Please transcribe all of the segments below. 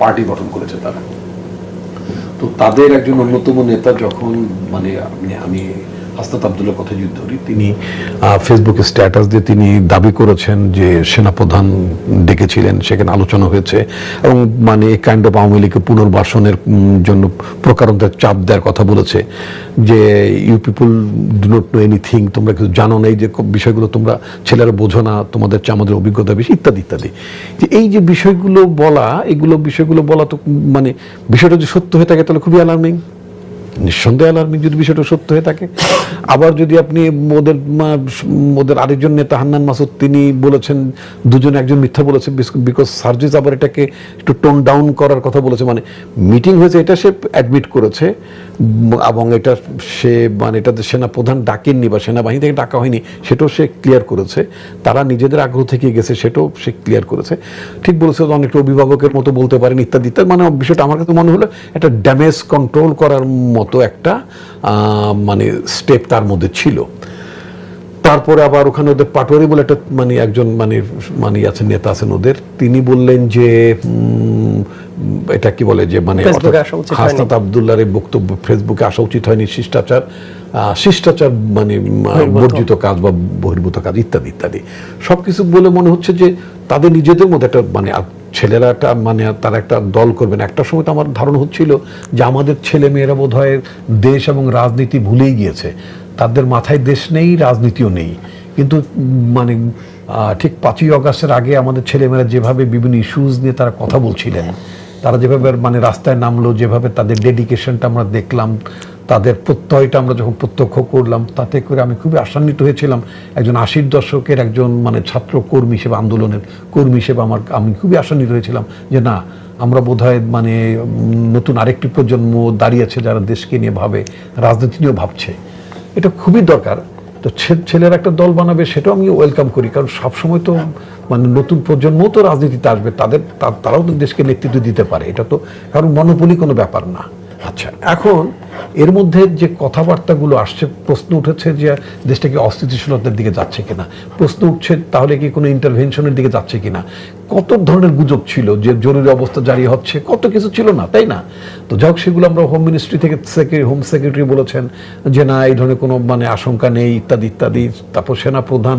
Party গঠন করেছে তারা। তো তাদের একজন অন্যতম নেতা যখন মানে আমি হাসনাত আবদুল্লাহর কথা যদি ধরি, তিনি ফেসবুকে স্ট্যাটাস দিয়ে তিনি দাবি করেছেন যে সেনাপ্রধান ডেকেছিলেন, সেখানে আলোচনা হয়েছে এবং মানে কাইন্ড অফ আওয়ামী লীগকে পুনর্বাসনের জন্য প্রকারান্তর চাপ দেওয়ার কথা বলেছে, যে you people do not know anything, তোমরা কিছু জানো না, এই যে বিষয়গুলো তোমরা ছেলেরা বোঝো না, তোমাদের চেয়ে আমাদের অভিজ্ঞতা বেশি, ইত্যাদি ইত্যাদি। যে এই যে বিষয়গুলো বলা, বিষয়গুলো বলা তো মানে বিষয়টা যদি সত্য হয়ে থাকে তাহলে খুবই অ্যালার্মিং, নিঃসন্দেহে অ্যালার্মিং যদি বিষয়টা সত্য হয়ে থাকে। আবার যদি আপনি ওদের আরেকজন নেতা হান্নান মাসুদ, তিনি বলেছেন দুজনে একজন মিথ্যা বলেছে বিকজ সার্জিস আবার এটাকে একটু টোন ডাউন করার কথা বলেছে, মানে মিটিং হয়েছে এটা সে অ্যাডমিট করেছে এবং এটা সে মানে এটাতে সেনাপ্রধান ডাকেননি বা সেনাবাহিনী থেকে ডাকা হয়নি সেটাও সে ক্লিয়ার করেছে, তারা নিজেদের আগ্রহ থেকে গেছে সেটাও সে ক্লিয়ার করেছে। ঠিক বলেছে, অনেকটা অভিভাবকের মতো বলতে পারেন ইত্যাদি ইত্যাদি। মানে বিষয়টা আমার কাছে মনে হলো একটা ড্যামেজ কন্ট্রোল করার মতো একটা মানে স্টেপ তার মধ্যে ছিল। তারপরে আবার ওখানে ওদের পাটোয়ারি বলে একটা মানে একজন মানে আছেন, নেতা আছেন ওদের, তিনি বললেন যে এটা কি বলে যে মানে হাসনাত আবদুল্লাহর বক্তব্য ফেসবুকে আসা উচিত হয়নি, শিষ্টাচার মানে বর্জিত কাজ বা বহির্ভূত কাজ ইত্যাদি ইত্যাদি সবকিছু বলে মনে হচ্ছে যে তাদের নিজেদের মধ্যে একটা মানে ছেলেরা একটা মানে তারা একটা দল করবেন। একটা সময় তো আমার ধারণা হচ্ছিল যে আমাদের ছেলে মেয়েরা বোধ হয় দেশ এবং রাজনীতি ভুলেই গিয়েছে, তাদের মাথায় দেশ নেই, রাজনীতিও নেই। কিন্তু মানে ঠিক 5ই অগাস্টের আগে আমাদের ছেলেমেয়েরা যেভাবে বিভিন্ন ইস্যুজ নিয়ে তারা কথা বলছিলেন, তারা যেভাবে মানে রাস্তায় নামলো, যেভাবে তাদের ডেডিকেশনটা আমরা দেখলাম, তাদের প্রত্যয়টা আমরা যখন প্রত্যক্ষ করলাম, তাতে করে আমি খুবই আশান্বিত হয়েছিলাম। একজন 80-র দশকের একজন মানে ছাত্র কর্মী হিসেবে, আন্দোলনের কর্মী হিসেবে আমি খুবই আশান্বিত হয়েছিলাম যে না, আমরা বোধহয় মানে নতুন আরেকটি প্রজন্ম দাঁড়িয়েছে যারা দেশকে নিয়ে ভাবে, রাজনীতি নিয়েও ভাবছে। এটা খুবই দরকার। তো ছেলেরা একটা দল বানাবে, সেটাও আমি ওয়েলকাম করি, কারণ সবসময় তো মানে নতুন প্রজন্ম তো রাজনীতিতে আসবে, তারাও তো দেশকে নেতৃত্ব দিতে পারে, এটা তো কারণ মনোপলি কোনো ব্যাপার না। আচ্ছা, এখন এর মধ্যে যে কথাবার্তাগুলো আসছে, প্রশ্ন উঠেছে যে দেশটা কি অস্থিতিশীলতার দিকে যাচ্ছে কিনা, প্রশ্ন উঠছে তাহলে কি কোনো ইন্টারভেনশনের দিকে যাচ্ছে কিনা, কত ধরনের গুজব ছিল যে জরুরি অবস্থা জারি হচ্ছে, কত কিছু ছিল না, তাই না? তো যাই হোক, সেগুলো আমরা হোম মিনিস্ট্রি থেকে হোম সেক্রেটারি বলেছেন যে না, এই ধরনের কোনো মানে আশঙ্কা নেই ইত্যাদি ইত্যাদি। তারপর সেনাপ্রধান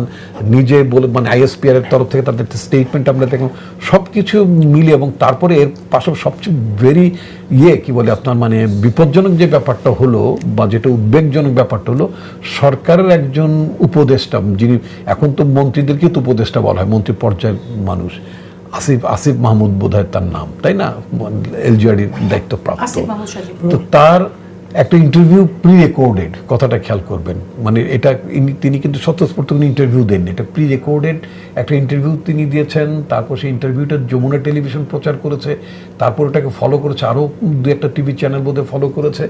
নিজে বলে মানে আইএসপিআর এর তরফ থেকে তাদের স্টেটমেন্ট আমরা দেখলাম, সব কিছু মিলে। এবং তারপরে এর পাশাপাশি সবচেয়ে ভেরি কি বলে আপনার মানে বিপজ্জনক যে ব্যাপারটা হলো বা যেটা উদ্বেগজনক ব্যাপারটা হলো, সরকারের একজন উপদেষ্টা, যিনি এখন তো মন্ত্রীদেরকে তো উপদেষ্টা বলা হয়, মন্ত্রী পর্যায়ের মানুষ, আসিফ মাহমুদ বোধহয় তার নাম, তাই না, এলজিআরডির দায়িত্বপ্রাপ্ত। তো তার একটা ইন্টারভিউ প্রি রেকর্ডেড, কথাটা খেয়াল করবেন, মানে এটা তিনি কিন্তু স্বতঃস্ফূর্ত কোনো ইন্টারভিউ দেননি, এটা প্রি রেকর্ডেড একটা ইন্টারভিউ তিনি দিয়েছেন। তারপর সেই ইন্টারভিউটা যমুনা টেলিভিশন প্রচার করেছে, তারপর ওটাকে ফলো করেছে আরও 2-1টা টিভি চ্যানেল বোধহয় ফলো করেছে।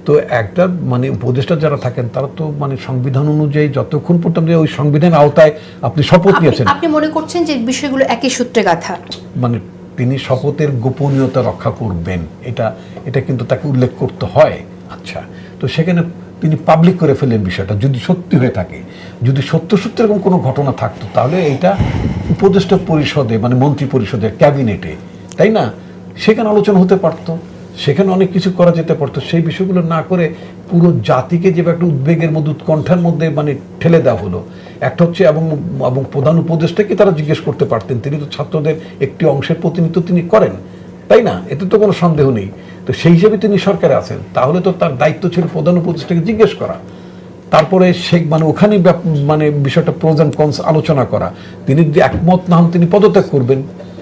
তো একটা মানে উপদেষ্টা যারা থাকেন তারা তো মানে সংবিধান অনুযায়ী যতক্ষণ পর্যন্ত ওই সংবিধান আওতায় আপনি শপথ নিয়েছেন, আপনি মনে করছেন যে বিষয়গুলো একই সূত্রে গাঁথা, মানে তিনি শপথের গোপনীয়তা রক্ষা করবেন, এটা কিন্তু তাকে উল্লেখ করতে হয়। আচ্ছা, তো সেখানে তিনি পাবলিক করে ফেলেন বিষয়টা, যদি সত্যি হয়ে থাকে, যদি সত্য এরকম কোনো ঘটনা থাকতো তাহলে এইটা উপদেষ্টা পরিষদে মানে মন্ত্রী পরিষদের ক্যাবিনেটে, তাই না, সেখানে আলোচনা হতে পারতো, সেখানে অনেক কিছু করা যেতে পারতো। সেই বিষয়গুলো না করে পুরো জাতিকে যে একটা উদ্বেগের মধ্যে, উৎকণ্ঠার মধ্যে মানে ঠেলে দেওয়া হলো। একটা হচ্ছে এবং প্রধান উপদেষ্টাকে তারা জিজ্ঞেস করতে পারতেন, তিনি তো ছাত্রদের একটি অংশের প্রতিনিধিত্ব তিনি করেন, তাই না, এতে তো কোনো সন্দেহ নেই। তো সেই হিসেবে তিনি সরকারে আছেন, তাহলে তো তার দায়িত্ব ছিল প্রধান উপদেষ্টাকে জিজ্ঞেস করা, তারপরে মানে ওখানে মানে বিষয়টা প্রোজ অ্যান্ড কনস আলোচনা করা। তিনি যদি একমত না হন তিনি পদত্যাগ করবেন,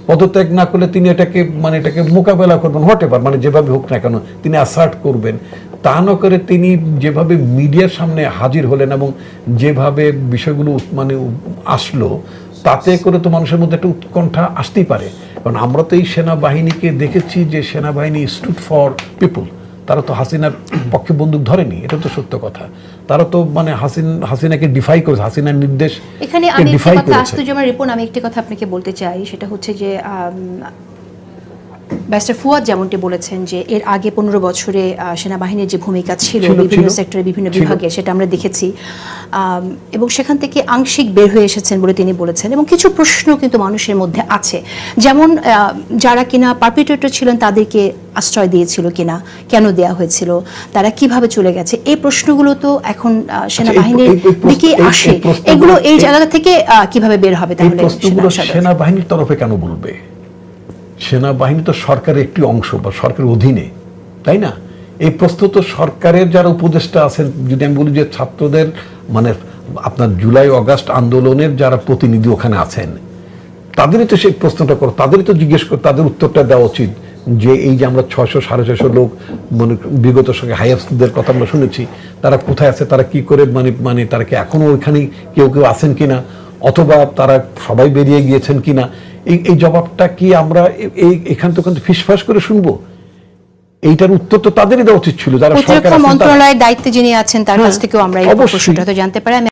পদত্যাগ না করলে তিনি এটাকে মোকাবেলা করবেন, হোয়াটএভার মানে যেভাবে হোক না কেন তিনি অ্যাসার্ট করবেন। তা না করে তিনি যেভাবে মিডিয়ার সামনে হাজির হলেন এবং যেভাবে বিষয়গুলো মানে আসলো, তাতে করে তো মানুষের মধ্যে একটা উৎকণ্ঠা আসতেই পারে। কারণ আমরা তো এই সেনাবাহিনীকে দেখেছি যে সেনাবাহিনী স্টুড ফর পিপুল, তারা তো হাসিনার পক্ষে বন্দুক ধরেনি, এটা তো সত্য কথা। তারা তো মানে হাসিনাকে ডিফাই করেছে, হাসিনার নির্দেশ এখানে রিপন, আমি একটি কথা আপনাকে বলতে চাই, সেটা হচ্ছে যে ব্যারিস্টার ফুয়াদ যেমনটি বলেছেন যে এর আগে 15 বছরে সেনাবাহিনীর যে ভূমিকা ছিল বিভিন্ন সেক্টরে বিভিন্ন বিভাগে সেটা আমরা দেখেছি এবং সেখান থেকে আংশিক বের হয়ে এসেছেন বলে তিনি বলেছেন এবং কিছু প্রশ্ন কিন্তু মানুষের মধ্যে আছে, যেমন যারা কিনা পারপিট্রেটর ছিলেন তাদেরকে আশ্রয় দিয়েছিল কিনা, কেন দেয়া হয়েছিল, তারা কিভাবে চলে গেছে, এই প্রশ্নগুলো তো এখন সেনাবাহিনীর দিকে আসে। এগুলো এই জায়গা থেকে কিভাবে বের হবে তাহলে? সেনাবাহিনীর তরফে কেন বলবে? সেনাবাহিনী তো সরকারের একটি অংশ বা সরকারের অধীনে, তাই না? এই প্রশ্ন তো সরকারের যারা উপদেষ্টা আছেন, যদি আমি বলি যে ছাত্রদের মানে আপনার জুলাই অগাস্ট আন্দোলনের যারা প্রতিনিধি ওখানে আছেন, তাদেরই তো সেই প্রশ্নটা করো, তাদেরই তো জিজ্ঞেস করে, তাদের উত্তরটা দেওয়া উচিত যে এই যে আমরা 600 650 লোক মানে বিগত সঙ্গে হাইয়ারদের কথা আমরা শুনেছি, তারা কোথায় আছে, তারা কি করে মানে তারা কি এখনো ওইখানে কেউ কেউ আছেন কিনা, অথবা তারা সবাই বেরিয়ে গিয়েছেন কিনা, এই জবাবটা কি আমরা এখান থেকে ফিসফাস করে শুনবো? এইটার উত্তর তো তাদেরই দেওয়া উচিত ছিল যারা সরকার মন্ত্রণালয়ের দায়িত্বে যিনি আছেন তার কাছ থেকেও আমরা এই প্রশ্নটা তো জানতে পারি।